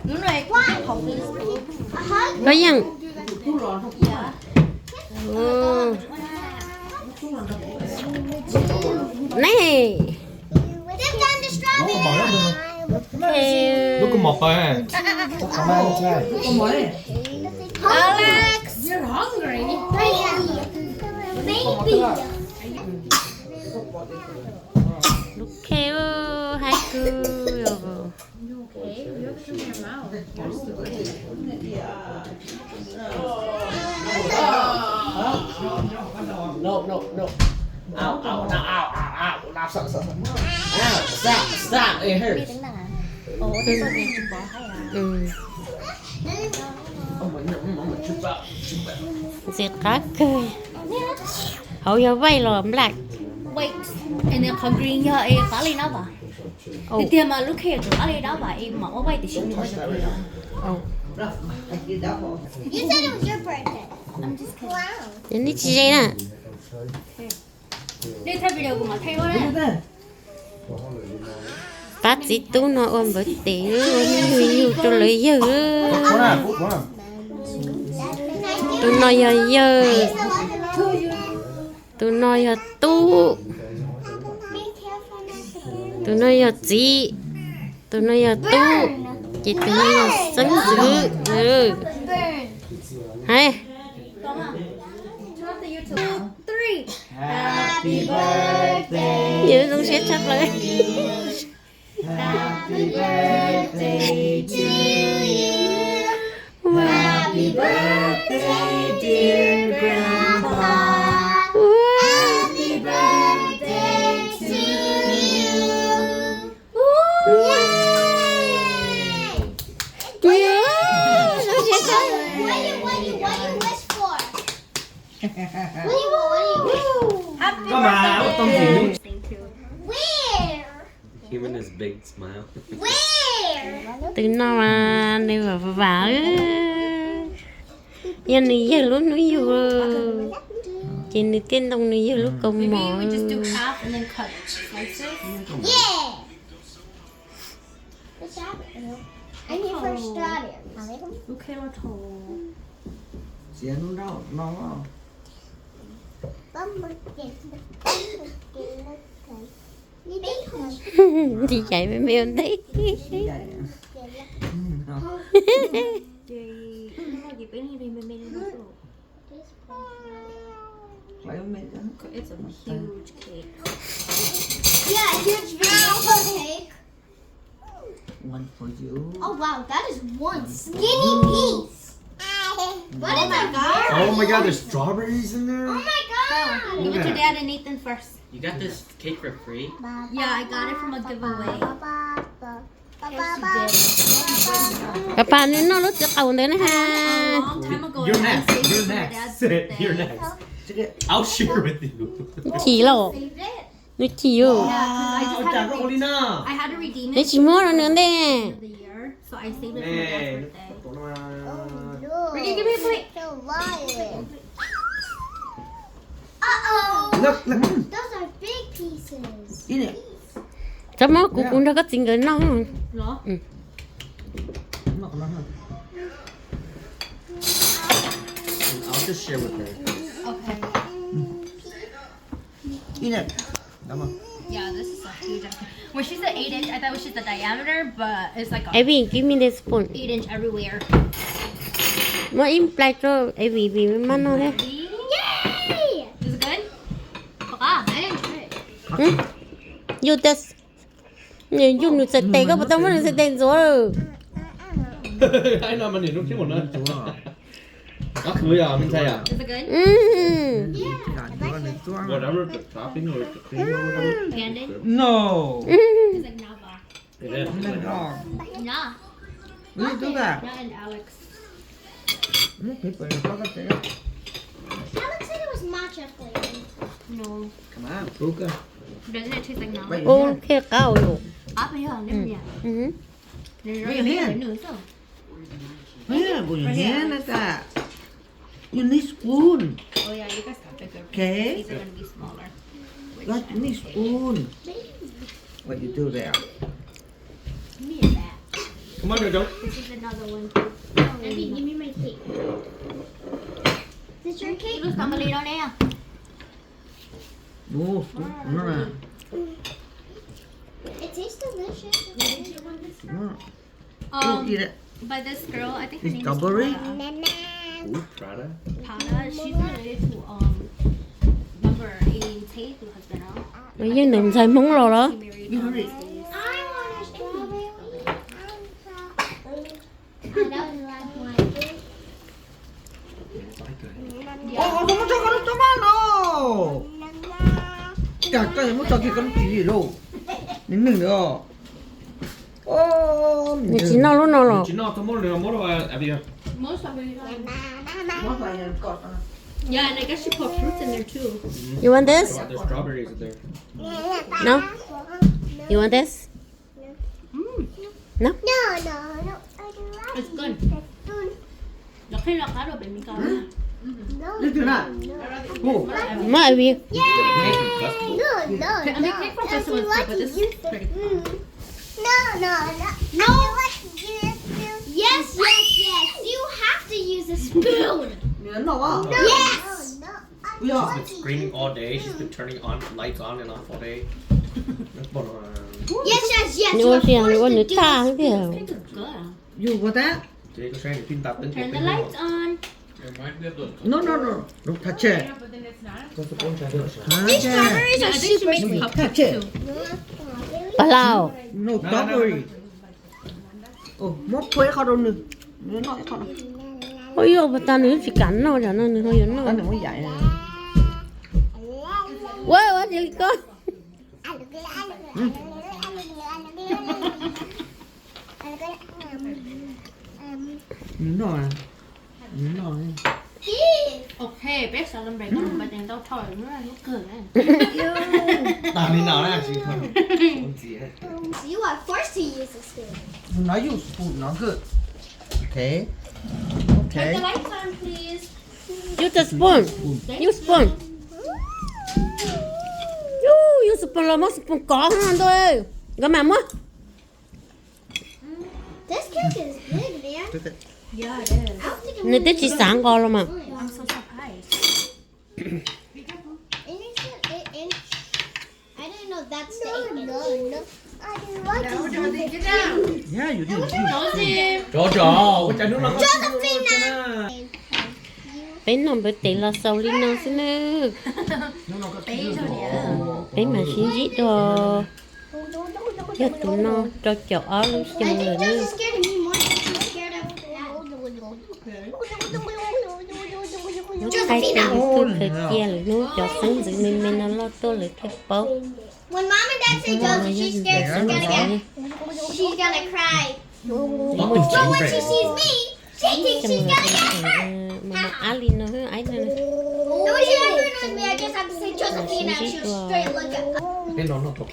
Đúng rồi, học Facebook. Cóยัง này Look him up, eh? Alex, you're hungry. Baby. lúc khéo hai cứ Okay, you have to in your mouth. No. Ow. Now, stop. Ow, stop. It hurts. Ủa, thế tôi nhìn bỏ hay à? diệt cá cười hậu giờ vay lòm lại Wait, and then không green giờ em có lên đó bà? Thì tiền mà lúc kia chúng có lên đó bà em mở vay thì chúng tôi sẽ được. You said it was your birthday. I'm just kidding. Wow. đến đi chị nè Đi theo video của mà thay quá đấy. phát gì tú nó ôm bớt tí nhiều cho lấy giờ tôi nói giờ tôi nói tu tôi nói chị tôi nói tu chị tôi nói sinh dữ hay Happy birthday. nhớ không sẽ chắc lại Happy birthday to you. Happy birthday, dear Grandpa. Happy birthday to you. Yay! What do you wish for? What do you Happy Come on, birthday. Where? Human is big smile. Where? từ nó mà đi vào giờ này giờ lúc nó vừa chị này tên đồng này giờ lúc công Maybe mỏ we just do half and then cut slices. Yeah. Good job. I need first starter. Okay, let's hold. chị chạy với mèo đấy It's a huge cake. Yeah, a huge vanilla cake. One for you. Oh wow, that is one skinny piece. What is that? Oh my god, there's strawberries in there? Oh my god. Give it to Dad and Nathan first. You got this cake for free? Yeah, I got it from a giveaway. bà nên nó lúc đầu đấy A ha long time ago, You're I next. saved it You're for next. Dad's Sit. birthday. You're next. I'll share with you. chỉ lộ Saved it. nó chỉ vô Yeah, 'cause I just had to Carolina. I had to redeem để it chỉ mua nó nữa đây for the year, so I saved it for my dad's birthday. Ricky, give me a plate. So violent. Uh-oh. Look. Those are big pieces. Eat it. cho mó cũng đã có tình người nó No? No. I'll just share with her. Okay. Eat it. Come on. Yeah, this is a huge. When she said 8 inch, I thought it was just the diameter, but it's like a Evi give me the spoon 8 inch everywhere. mà im play cho Evi vì mà nó thế Yay! Is it good? I didn't try it. you just nhìn dùng được sạch tay có bắt đầu nó sạch tay rồi I know mình lúc trước một nơi. Có khử à, mình thấy à? Is it good? Whatever the topping or the cream or whatever. Banded? No. It's like Nava. It is. Nah, What do that? not in Alex. People talk about it. Alex said it was matcha flavored. No. Come on, Luca. Doesn't it taste like Nava? Wait, ok cao rồi Ah, but yeah, never yet. ừ. There's Bring it in. new so. Yeah, put your hand at that. You need spoon. Oh yeah, you guys have bigger. Okay. These are gonna be smaller. Like you need spoon. What you do there? Give me that. Come on, Jojo. This is another one. Abby, give me my cake. Is this your cake? Lúc tao ly đó nè. Ồ, nó là It tastes delicious. nó gì đấy. By this girl, I think her name Strawberry? is Prada. Ooh, Prada. Prada. She's related to number 88 who has been out. Bây giờ đừng xài món rồi đó. He married these days. I want a strawberry. That was the last one. 너 많아. 야, 또 못 저기 con gì đâu. Nín đừng nữa. Ô, Nhà chị nào lúc nào rồi? Chị nào tao mua được mua đâu Abby à? Most of it. Nó phải cọt. Yeah, and I guess she put fruits in there too. You want this? There's strawberries in there. No? You want this? No? No, no, no. I do like It's good. food. Nó khi là cá đồ bị mình cao. No, Đi từ nào? Ồ, Má ai biết? no, no, I mean, cake for festival is good, but this is pretty cool. No, no, no. No. Yes, yes, yes. You have to use a spoon. miếng nào á? Yes. No, Bây giờ. She's been screaming all day. She's been turning on lights on and off all day. Yes, yes, yes. Nếu You're tiền forced có to nửa do ta this. kìa. Cake is good. You want that? Chị có xem phim tạp tính Turn the lights on. No, no, no. No, thật trẻ. These strawberries Yeah, are I think she super makes sweet. cupcakes That's it. too. Bà Lào. No, strawberry. Ồ, mốt quế khó đâu nữa. Miếng nói khó đâu. Ôi dồi, bà ta nữa chỉ cắn nó cho nó nữa thôi nó. Anh đừng có dạy này. Wow, what did it go? Miếng nào à? Miếng nào này? Okay, bé sợ làm bài có làm bài tiền tao thổi nữa là nó cười này. Tao đi nào đấy chị không? Không gì hết. You are forced to use a spoon. Nói you spoon nó good. Okay. Turn Okay. the lights on, please. Use the spoon. Use spoon. Use spoon là mất spoon có hơn thôi. Gắm mà mất. This cake is big, man. Yeah, it is. I don't think I'm Nên tết chỉ sáng có rồi mà. I'm so surprised. And it's an inch. I didn't know that's the 8 inch. No. I do like it. Yeah, you did. Josie. Jojo, cái chai nước nó có Josephina. Bé nằm bởi tỷ là sầu linh năng xin ư. Bé rồi nè. Bé mà xin dít rồi. Cho tụi nó cho chỗ ở lúc I chân think rồi nữa. Josie's scared of me more than she's scared of Hai tên Josephina. cứ khởi kia rồi nó cho sáng rồi mình nó lo tôi lại cái bố. When mom and dad say Josie, she's scared. She's gonna cry. Nó But when she sees me, she thinks she's gonna get hurt. Mà Ali nó hứa ấy nữa. No, she doesn't with me. I just have to say Josephina. She'll straight look at. Cái nó thuộc